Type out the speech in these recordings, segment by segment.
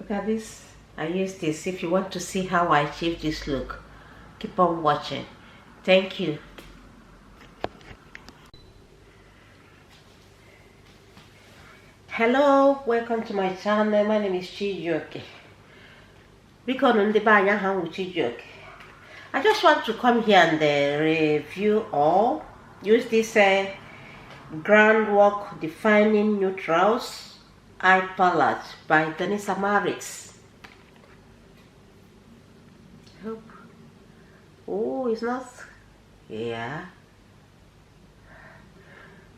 Look at this. I use this. If you want to see how I achieve this look, keep on watching. Thank you. Hello, welcome to my channel. My name is Chijioke. I just want to come here and review or use this groundwork defining neutrals eye palette by Danessa myricks. Hope. Oh, it's not. Yeah.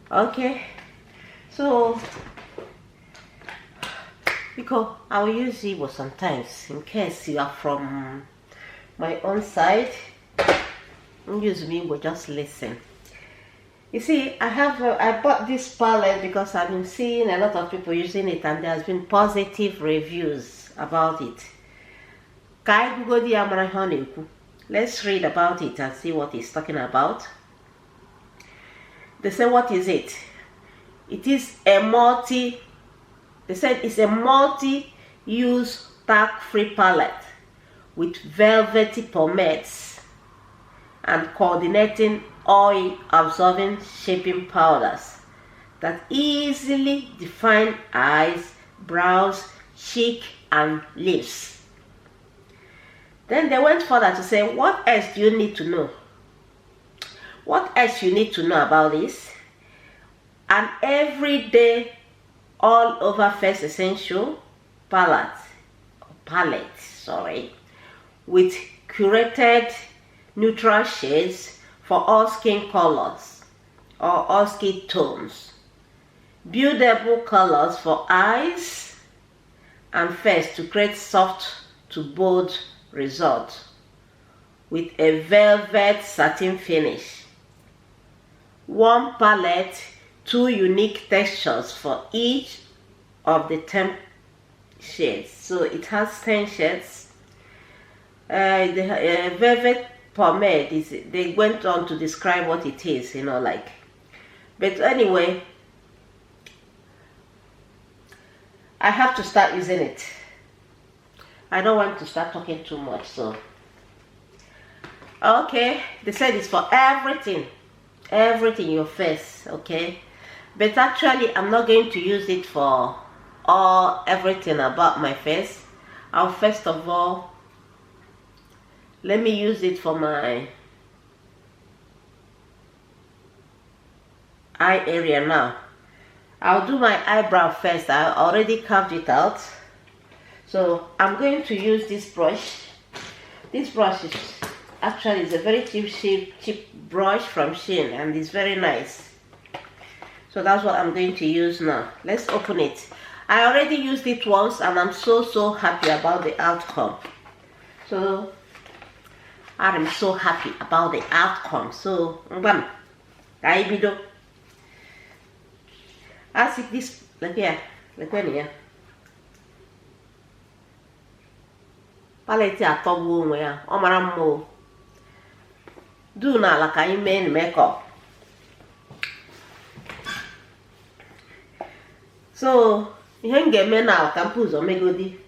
Okay. So because I will use it sometimes in case you are from my own side. Use me, but just listen. You see, I bought this palette because I've been seeing a lot of people using it, and there's been positive reviews about it. Let's read about it and see what it's talking about. They say, what is it? It is a multi-use tag-free palette with velvety pomades and coordinating oil-absorbing shaping powders that easily define eyes, brows, cheek, and lips. Then they went further to say, what else do you need to know? What else you need to know about this? An everyday, all-over face essential palette, with curated neutral shades for all skin colors or all skin tones, buildable colors for eyes and face to create soft to bold results with a velvet satin finish. One palette, 2 unique textures for each of the 10 shades. So it has 10 shades. The velvet pomade they went on to describe what it is, but anyway, I have to start using it. I don't want to start talking too much, so okay, they said it's for everything in your face, okay, but actually I'm not going to use it for everything about my face. I'll first of all, let me use it for my eye area now. I'll do my eyebrow first. I already carved it out. So I'm going to use this brush. This brush is actually a very cheap brush from Shein, and it's very nice. So that's what I'm going to use now. Let's open it. I already used it once and I'm so happy about the outcome. So I'm so happy about the outcome. So I see this like here, like when here. Palette atọgbu onwe ya, ọ mara mma o. Do na like I mean makeup. So ihe m ga-eme now ka m pụzọ megodi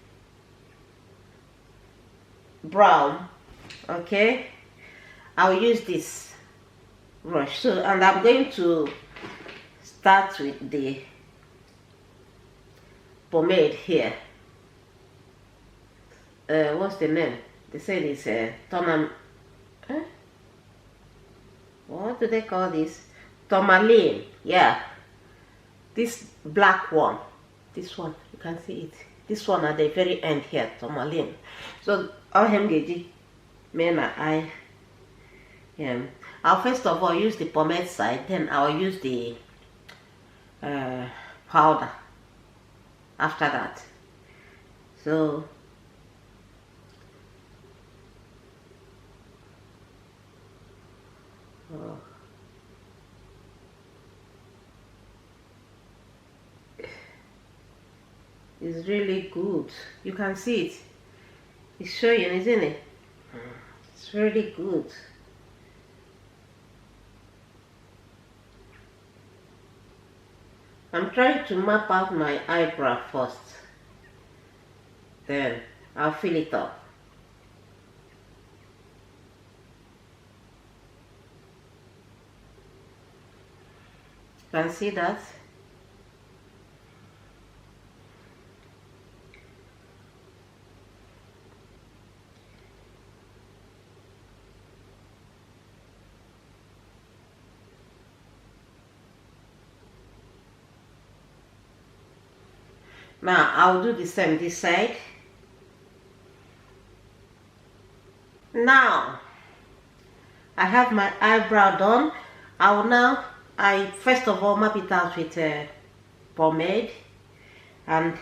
brown. Okay, I'll use this brush. So, and I'm going to start with the pomade here. What's the name? They said it's what do they call this? Tourmaline. Yeah, this black one. This one, you can see it. This one at the very end here, tourmaline. So I'll first of all use the pomade side, then I'll use the powder after that. So it's really good. You can see it. It's showing, isn't it? It's really good. I'm trying to map out my eyebrow first. Then I'll fill it up. Can see that? Now I'll do the same this side. Now I have my eyebrow done. I first of all map it out with pomade, and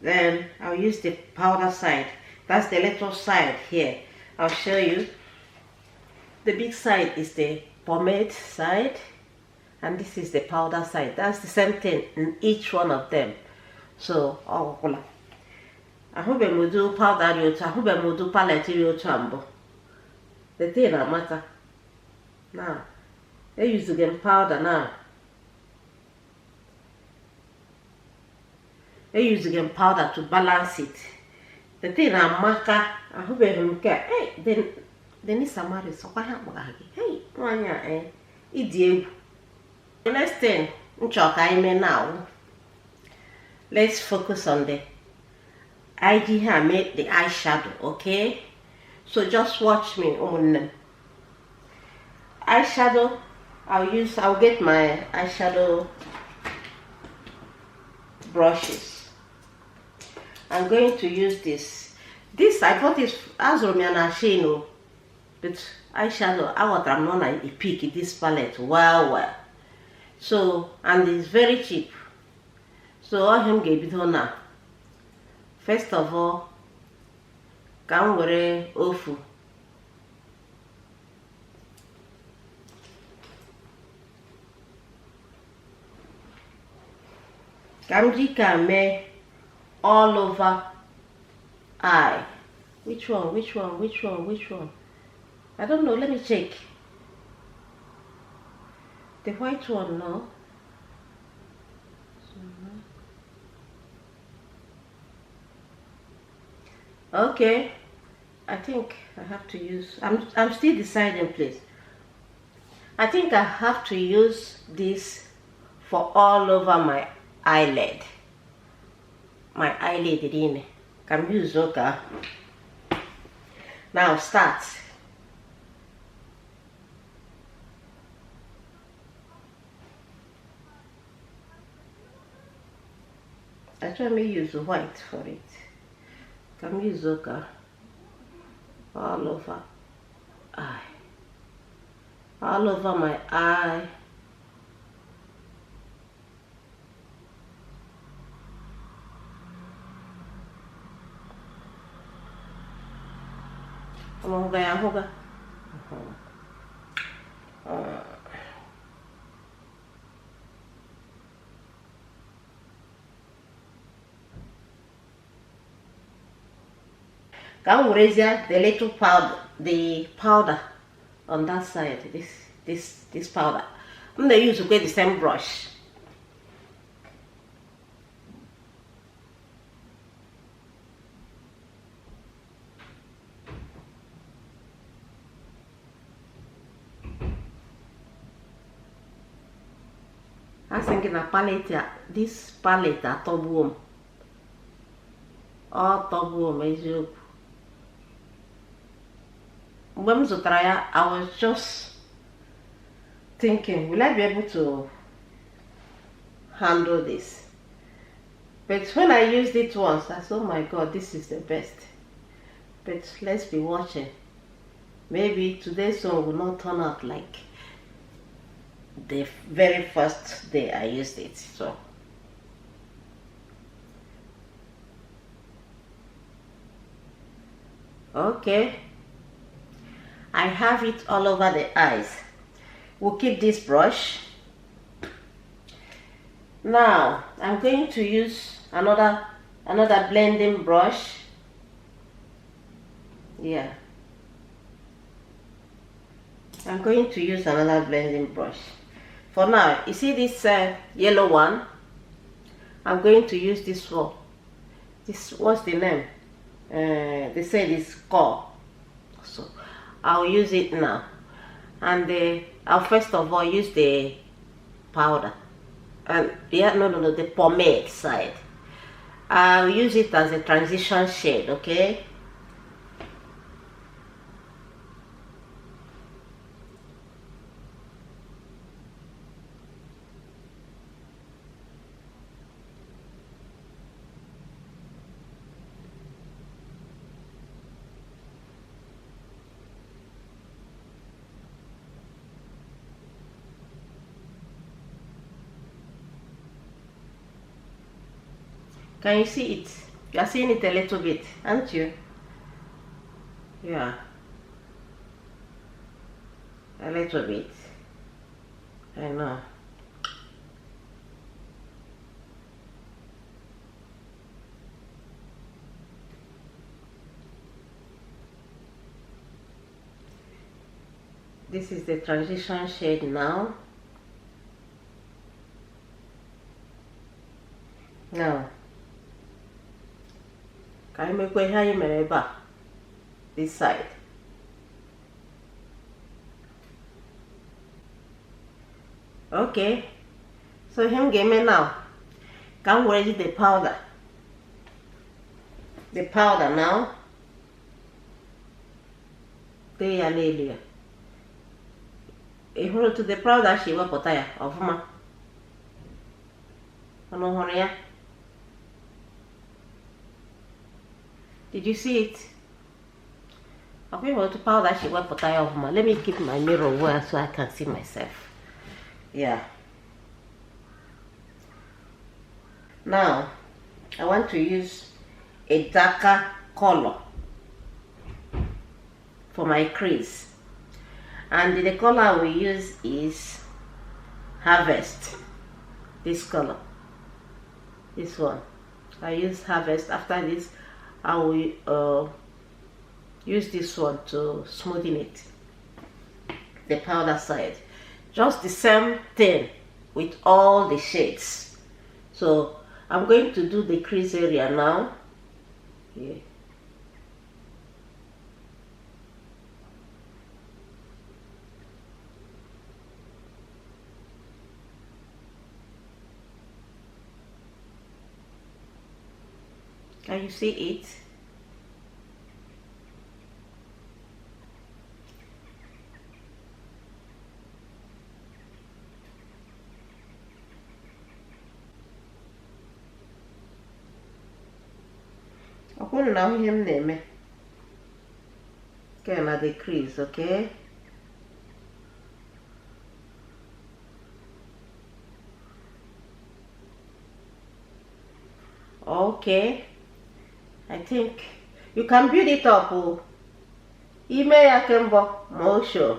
then I'll use the powder side. That's the little side here. I'll show you. The big side is the pomade side, and this is the powder side. That's the same thing in each one of them. So I hope we do powder. I hope we do palette. The thing that matter now. I use again powder now. I use again powder to balance it. The thing I matter. I hope we get. Hey, then it's a marriage. So what happened? Hey, one year, The next thing, now. Let's focus on the ID here. I made the eyeshadow, okay? So just watch me on eyeshadow. I'll get my eyeshadow brushes. I'm going to use this. I bought this as Romiana Shino, but eyeshadow. I'm not a pick this palette. Wow. So, and it's very cheap. So I him gave it on now. First of all, come wear ofu. Kamji can make all over eye. Which one? I don't know. Let me check. The white one, no. Okay, I think I have to use. I'm still deciding, please. I think I have to use this for all over my eyelid. My eyelid in. Can use okay. Now start. I try to use white for it. Can use okay. All over eye. All over my eye. Can raise the little powder, the powder on that side. This powder. I'm gonna use the same brush. I'm thinking a palette. This palette at top room. All top room is you. When I was just thinking, will I be able to handle this? But when I used it once, I said, oh my god, this is the best. But let's be watching. Maybe today's one will not turn out like the very first day I used it. So okay, I have it all over the eyes. We'll keep this brush. Now I'm going to use another blending brush. Yeah, I'm going to use another blending brush. For now, you see this yellow one? I'm going to use this one this, what's the name? They said it's core. So I'll use it now. And I'll first of all use the powder. And yeah, no, the pomade side. I'll use it as a transition shade, okay? Can you see it? You are seeing it a little bit, aren't you? Yeah. A little bit. I know. This is the transition shade now. Now, can you make way how you made this side? Okay, so him give me now. Can we ready the powder? The powder now. There, Lelia. If you to the powder, she will put there of ma. Did you see it? Okay, well, to powder she will put there of ma. Let me keep my mirror well so I can see myself. Yeah. Now, I want to use a darker color for my crease. And the color I will use is Harvest. This color. This one. I use Harvest. After this, I will use this one to smoothen it. The powder side. Just the same thing with all the shades. So I'm going to do the crease area now. Yeah. Can you see it? I want to know him name. Okay, now the crease, okay? Okay. I think you can build it up. Email Akembo Mosho.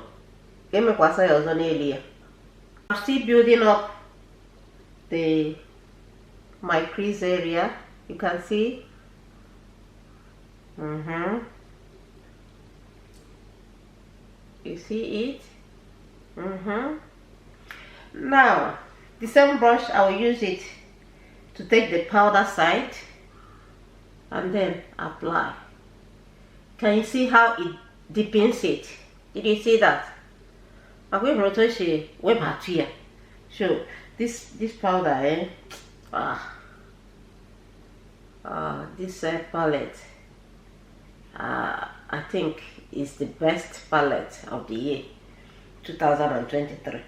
I'm still building up my crease area. You can see. You see it? Now, the same brush, I will use it to take the powder side and then apply. Can you see how it deepens it? Did you see that? I'm going to show you web here. So this powder, this palette, I think is the best palette of the year 2023.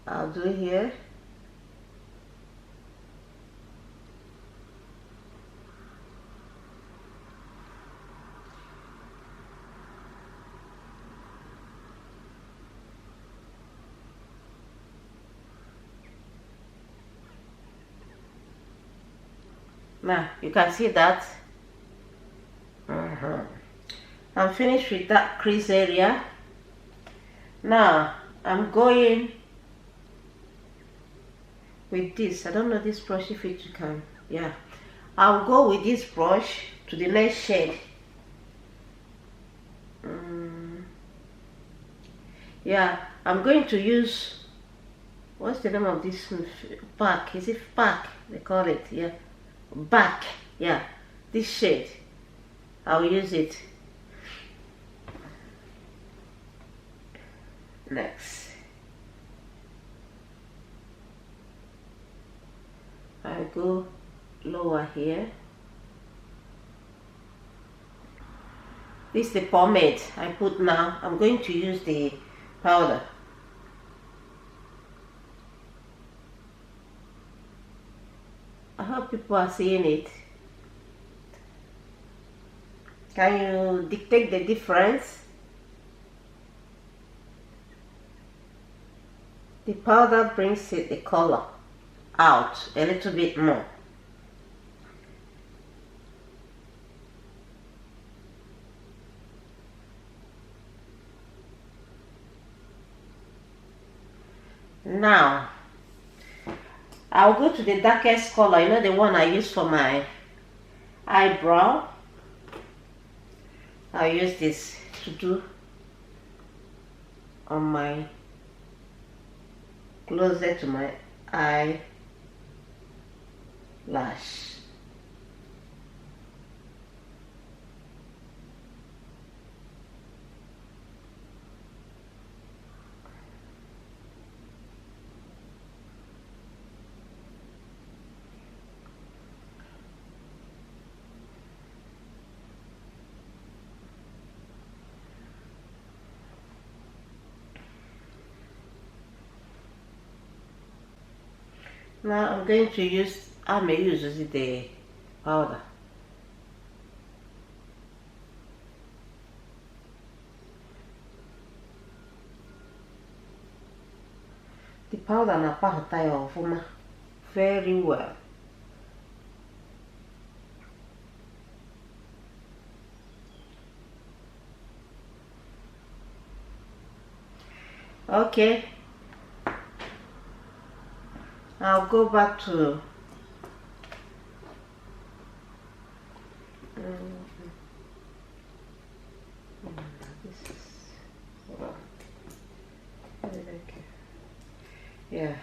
I'll do here. Now you can see that I'm finished with that crease area. Now I'm going with this. I don't know this brush if it can. Yeah, I'll go with this brush to the next shade. Yeah, I'm going to use What's the name of this pack? Is it pack? They call it, yeah. Back, yeah. This shade. I'll use it. Next. I go lower here. This is the pomade I put now. I'm going to use the powder. I hope people are seeing it. Can you detect the difference? The powder brings it, the color out a little bit more. Now, I'll go to the darkest color, you know, the one I use for my eyebrow. I'll use this to do on my, closer to my eyelash. Now I'm going to use, I may use the powder. The powder na pahota ya ofuma very well. Okay. I'll go back to this is, yeah.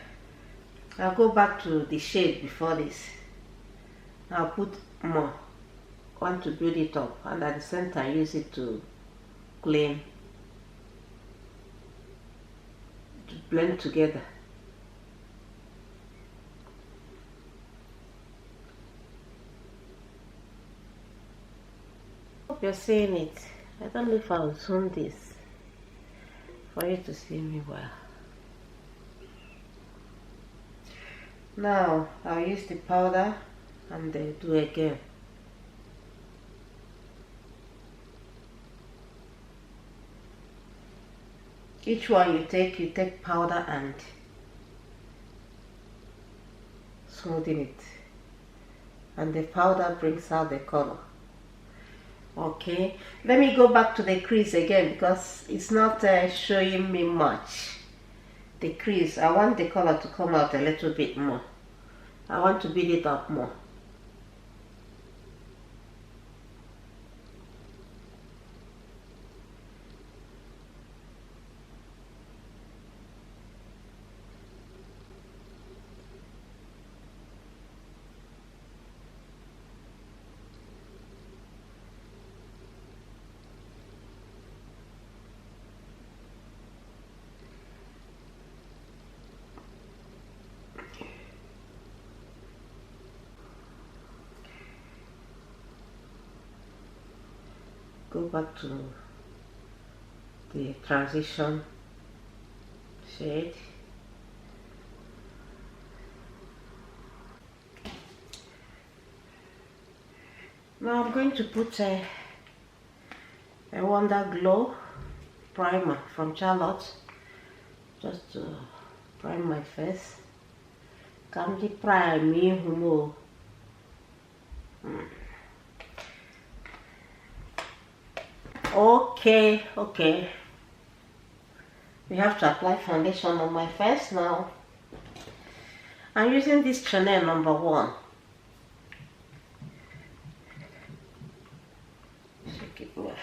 I'll go back to the shade before this. I'll put more. Want to build it up, and at the same time use it to clean, to blend together. Hope you're seeing it. I don't know if I'll zoom this for you to see me well. Now I'll use the powder and do again. Each one you take powder and smoothen it, and the powder brings out the color. Okay, let me go back to the crease again because it's not showing me much. The crease, I want the color to come out a little bit more. I want to build it up more. Go back to the transition shade. Now I'm going to put a Wonder Glow primer from Charlotte, just to prime my face. Come to prime me, humo. Okay. We have to apply foundation on my face now. I'm using this Chanel #1. Shake it well.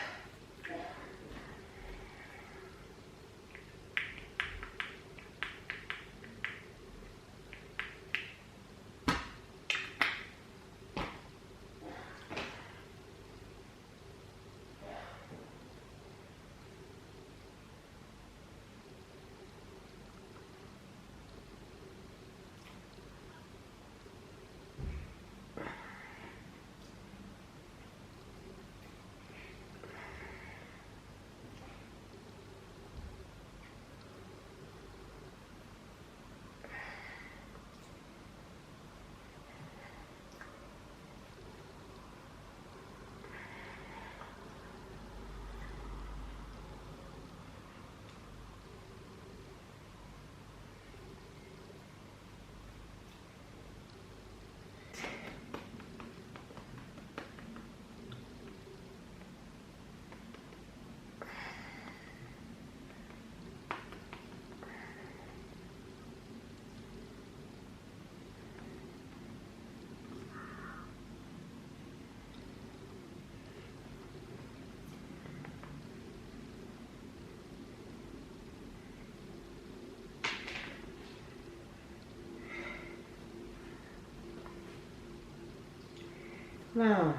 Now,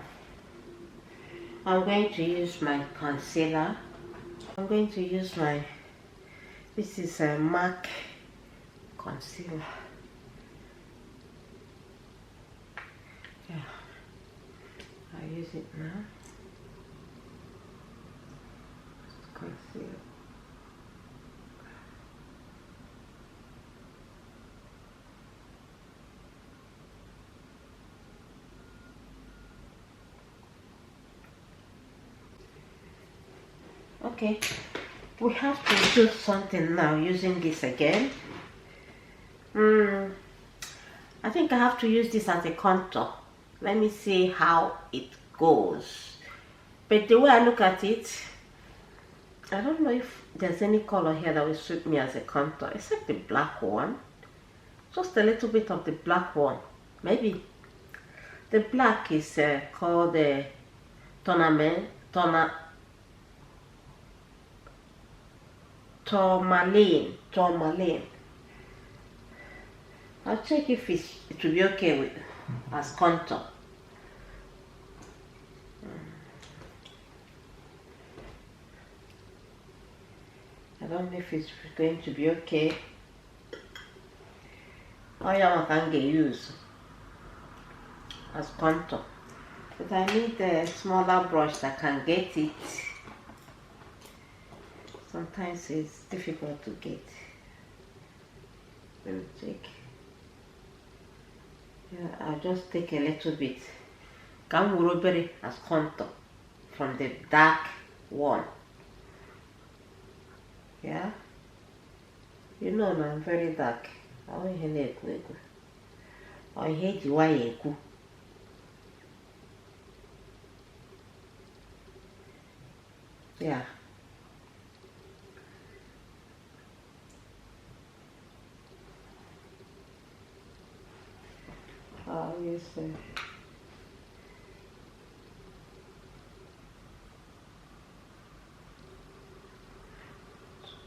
I'm going to use my concealer. I'm going to use this is a MAC concealer. Yeah, I use it now. Concealer. Okay, we have to do something now using this again. I think I have to use this as a contour. Let me see how it goes. But the way I look at it, I don't know if there's any color here that will suit me as a contour, except the black one. Just a little bit of the black one. Maybe the black is called the tourmaline. I'll check if it will be okay with as contour. I don't know if it's going to be okay. I can use as contour, but I need a smaller brush that can get it. Sometimes it's difficult to get. Let me check. Yeah, I'll just take a little bit. Can as contour from the dark one. Yeah, you know I'm very dark. I don't hate it. I hate you. Why you? Yeah. Oh, yes, sir.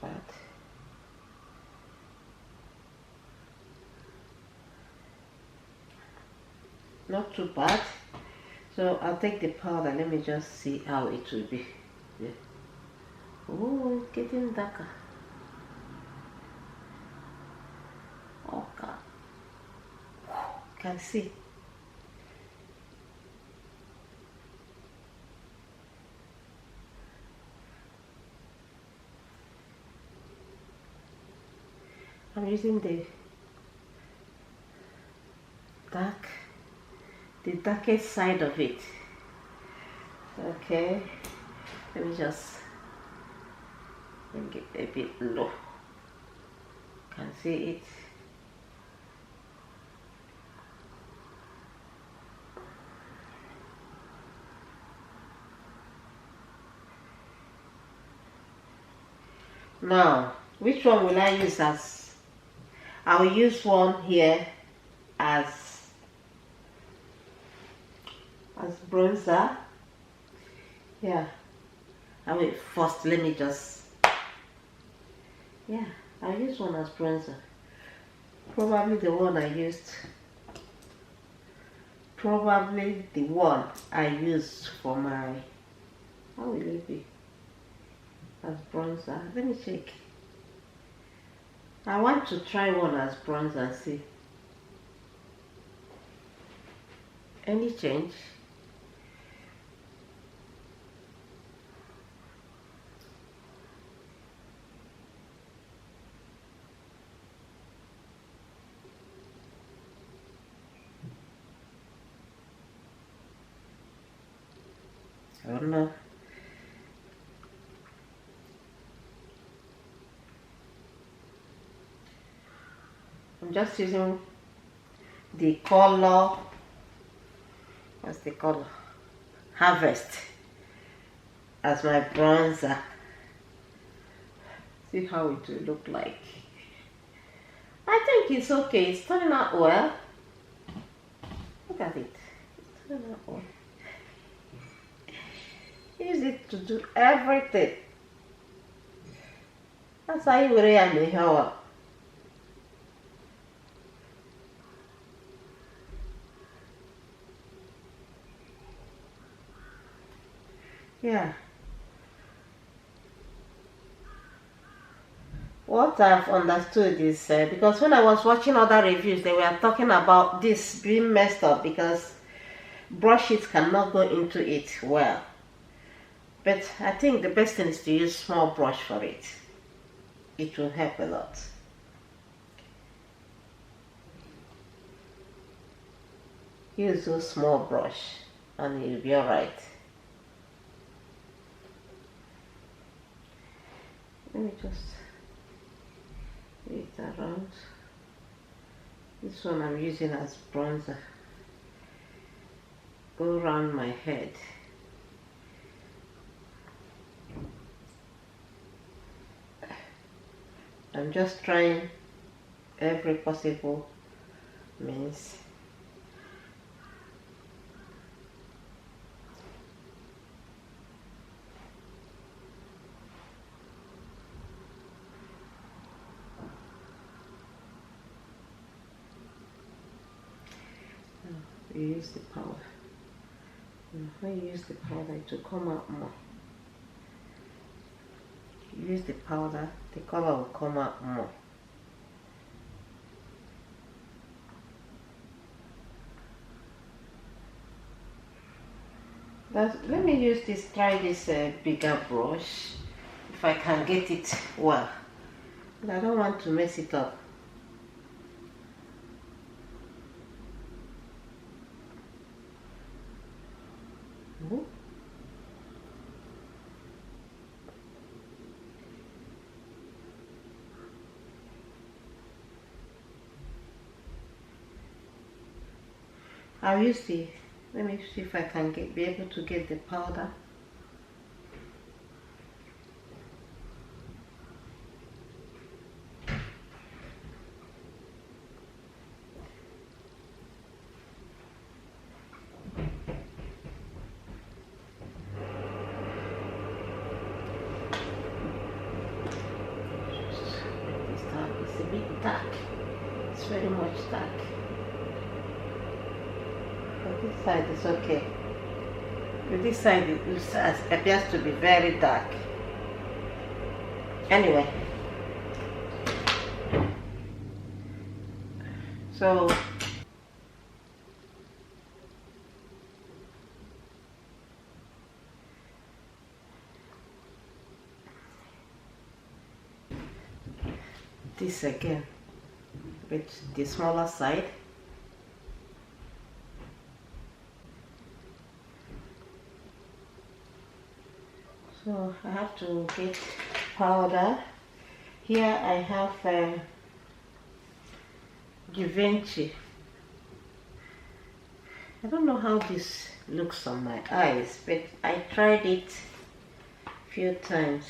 Bad. Not too bad. So I'll take the powder. Let me just see how it will be. Yeah. Oh, it's getting darker. Oh God. Can see. I'm using the darkest side of it. Okay, let me just bring it a bit low. Can see it. Now, which one will I use as? I will use one here as bronzer. Yeah, I will first, let me just, yeah, I'll use one as bronzer. Probably the one I used for my, how will it be as bronzer? Let me check. I want to try one as bronzer and see any change. I don't know. I'm just using the color, what's the color? Harvest as my bronzer. See how it will look like. I think it's okay. It's turning out well. Look at it. It's turning out well. Use it to do everything. That's how you really am in here. Yeah. What I've understood is because when I was watching other reviews, they were talking about this being messed up because brushes cannot go into it well. But I think the best thing is to use small brush for it. It will help a lot. Use a small brush and you'll be alright. Let me just it around. This one I'm using as bronzer. Go around my head. I'm just trying every possible means. You use the powder. When you use the powder, it will come out more. You use the powder, the color will come out more. Let me use this, try this bigger brush, if I can get it well. But I don't want to mess it up. I'll use the, let me see if I can be able to get the powder. It's a bit dark. It's very much dark. But this side is okay. But this side appears to be very dark. Anyway. So this again with the smaller side. So I have to get powder. Here I have Givenchy. I don't know how this looks on my eyes, but I tried it a few times.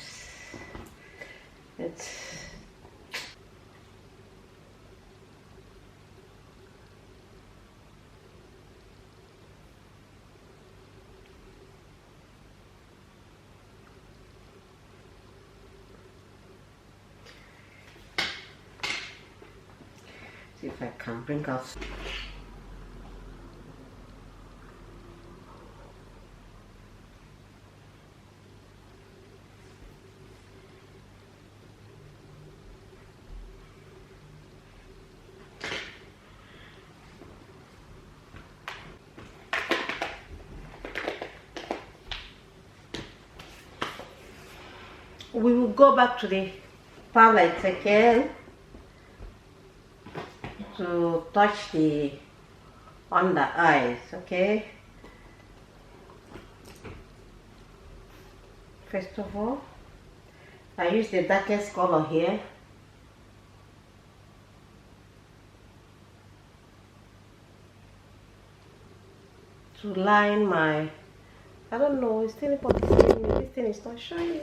See if I can bring out. We will go back to the palette again to touch the under eyes, okay? First of all, I use the darkest color here. To line my, I don't know, it's still important. This thing is not showing.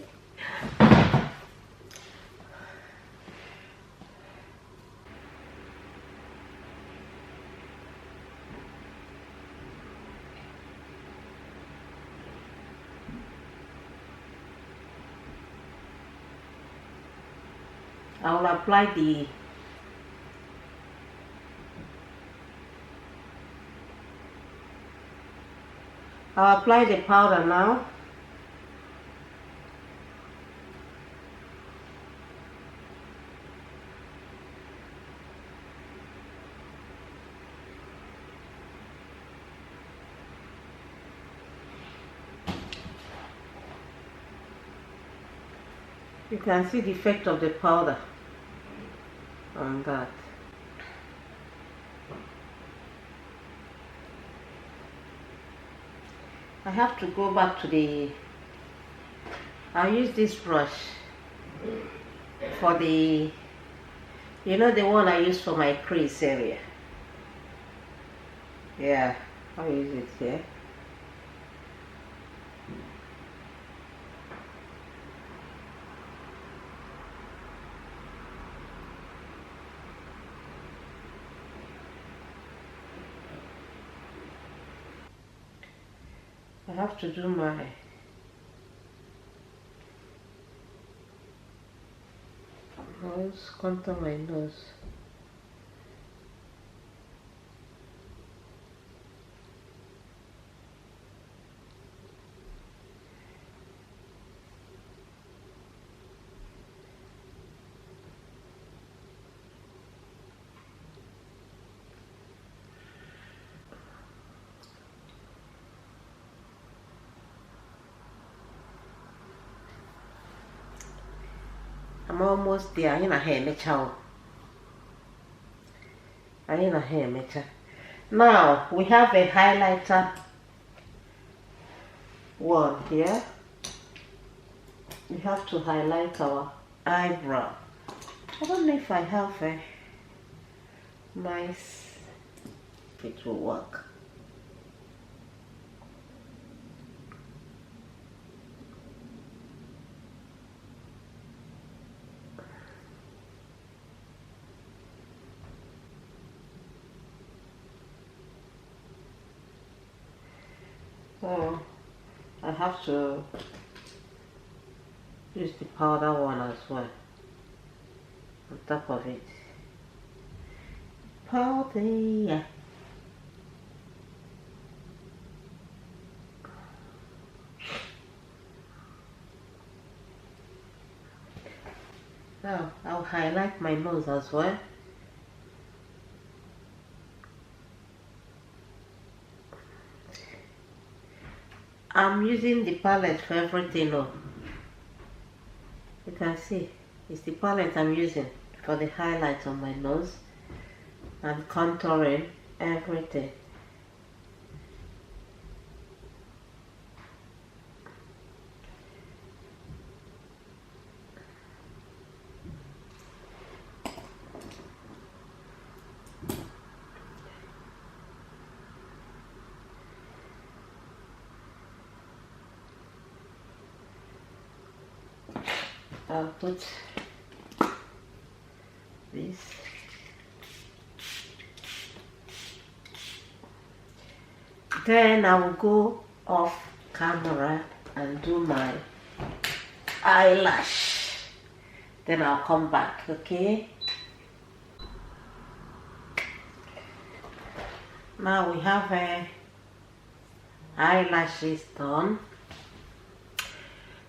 I will apply the I'll apply the powder now. You can see the effect of the powder on that. I have to go back to I'll use this brush for the, you know, the one I use for my crease area. Yeah, I'll use it here. I have to do my nose, contour my nose. I'm almost there. I'm in a hair mecha. Now we have a highlighter one here. We have to highlight our eyebrow. I don't know if I have a nice, if it will work. So I have to use the powder one as well on top of it. Powder, yeah. Now I'll highlight my nose as well. I'm using the palette for everything. You can see it's the palette I'm using for the highlights on my nose and contouring everything. I'll put this. Then I will go off camera and do my eyelash. Then I'll come back, okay? Now we have eyelashes done.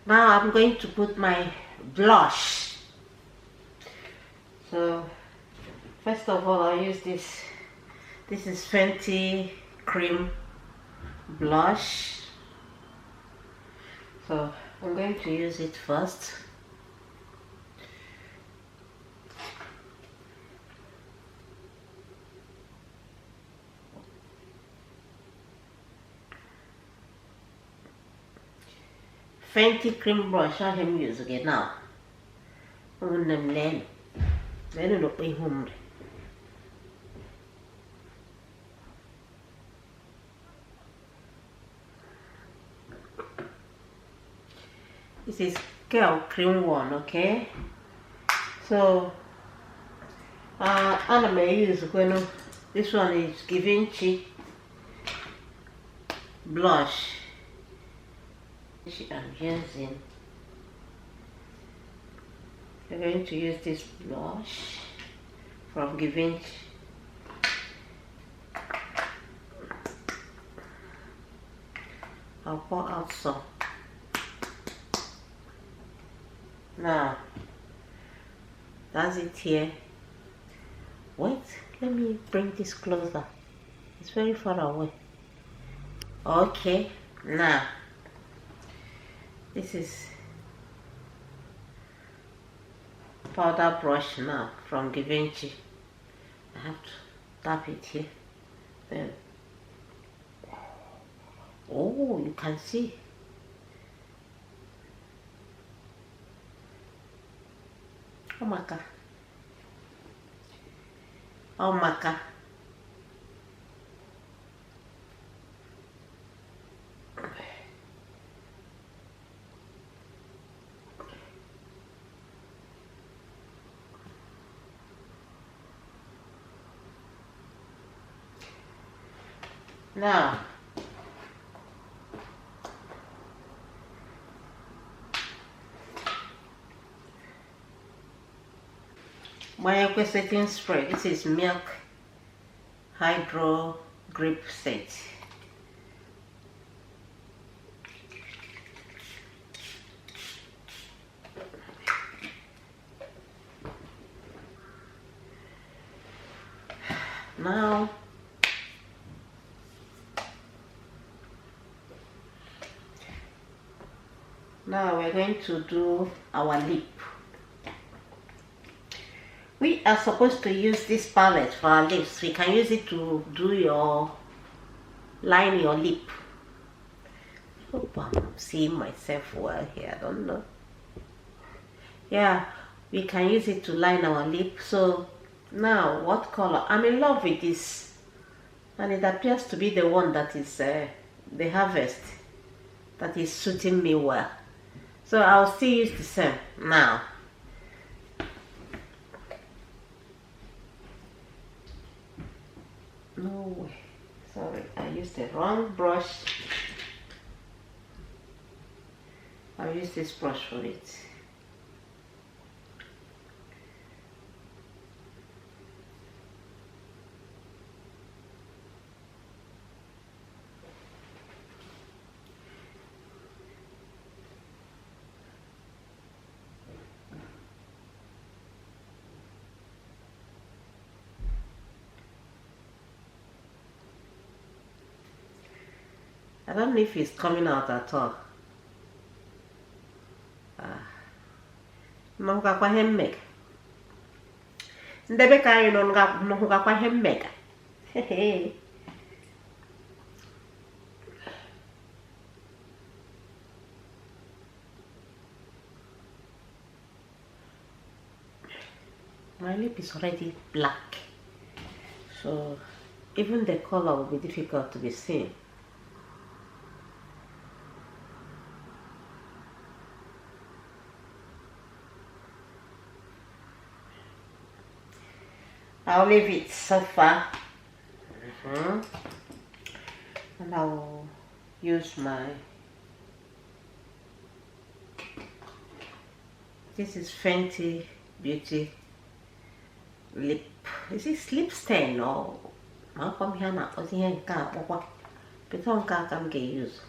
Now I'm going to put my blush. So first of all, I'll use this. This is Fenty Cream Blush. So I'm going to use it first. Fenty Cream Brush, I am using it now. I'm going to This is Girl Cream one, okay? So, I may use this one is Givenchy blush. I'm using. I'm going to use this blush from Givenchy. I'll pour out some. Now, that's it here. Wait, let me bring this closer. It's very far away. Okay, now, this is powder brush now from Givenchy. I have to tap it here. Then, oh, you can see. Oh my God. Oh my God. Now, my setting spray. This is milk hydro grip set. Now we're going to do our lip. We are supposed to use this palette for our lips. We can use it to line your lip. Hope I'm seeing myself well here. I don't know. Yeah, we can use it to line our lip. So now, what color? I'm in love with this, and it appears to be the one that is the Harvest that is suiting me well. So I'll still use the same now. No way. Sorry, I used the wrong brush. I'll use this brush for it. I don't know if it's coming out at all. Mga kwa hemmega. Ndebe kayo no mga kwa hemmega. My lip is already black, so even the color will be difficult to be seen. I'll leave it so far, and I'll use this is Fenty Beauty lip. Is this lip stain or come here now? What's here? Beton can use.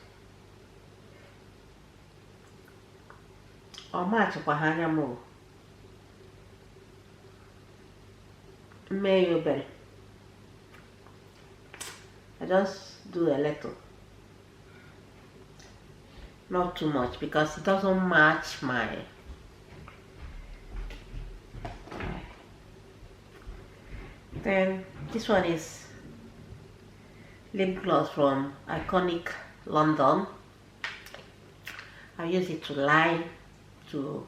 Or match kwa hanya mo. Maybe I just do a little, not too much, because it doesn't match my then this one is lip gloss from Iconic London. I use it to line to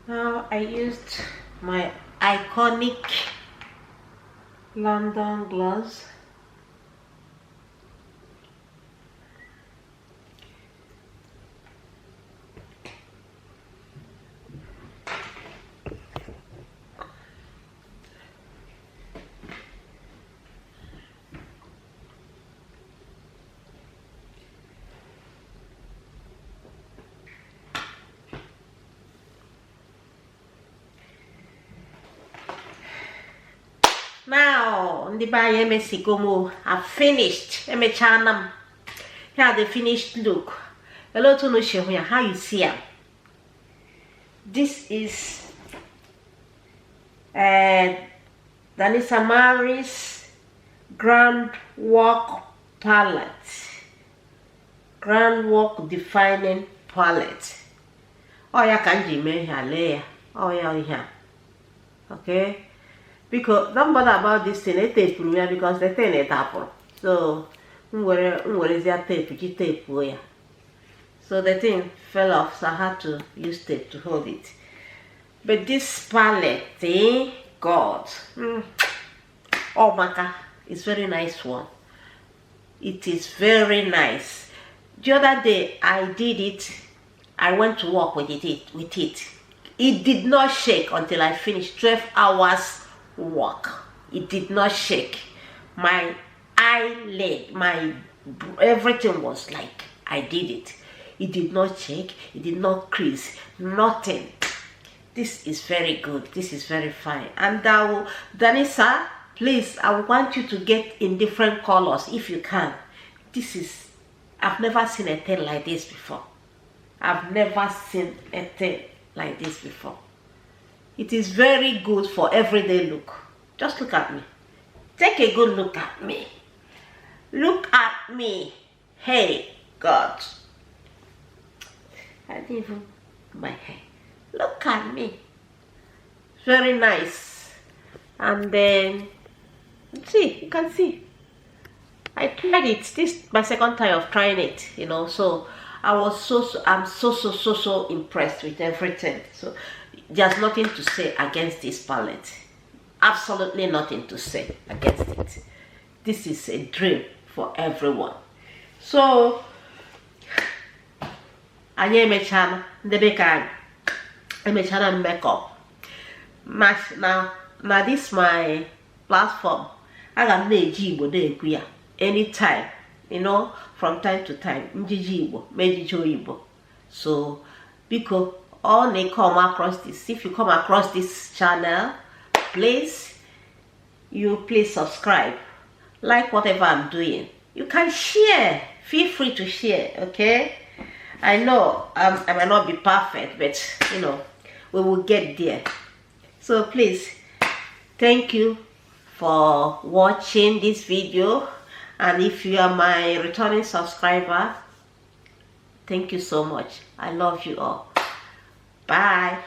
now I used my Iconic London gloss. Now, the buy Mexico, I've finished. Here the finished look. A lot of no show here how you see it. This is Danessa groundwork palette. groundwork defining palette. Oh yeah, can you make a layer? Oh yeah. Okay, because don't bother about this thing. It tape me because the thing is apple. So where is your tape? You tape where? So the thing fell off, so I had to use tape to hold it. But this palette, God, oh my God, it's very nice one. It is very nice. The other day I did it. I went to work with it. It did not shake until I finished 12 hours work. It did not shake. My eyelid, my everything was like I did it. It did not shake. It did not crease. Nothing. This is very good. This is very fine. And Danessa, please, I want you to get in different colors if you can. I've never seen a thing like this before. I've never seen a thing like this before. It is very good for everyday look. Just look at me. Take a good look at me. Look at me. Hey, God. I didn't even my hair. Look at me. Very nice. And then see, you can see. I tried it. This is my second time of trying it, you know. So I'm so impressed with everything. So there's nothing to say against this palette. Absolutely nothing to say against it. This is a dream for everyone. So anyị emechana ndị be ka anyị emechana makeup na this my platform. Aga m na-eji Igbo na-ekwu ya anytime, you know, from time to time. Njiji Igbo, mejiji Igbo. So biko all they come across this, if you come across this channel, please subscribe, like whatever I'm doing. You can share, feel free to share. Okay, I know I might not be perfect, but you know, we will get there. So please, thank you for watching this video, and if you are my returning subscriber, thank you so much. I love you all. Bye.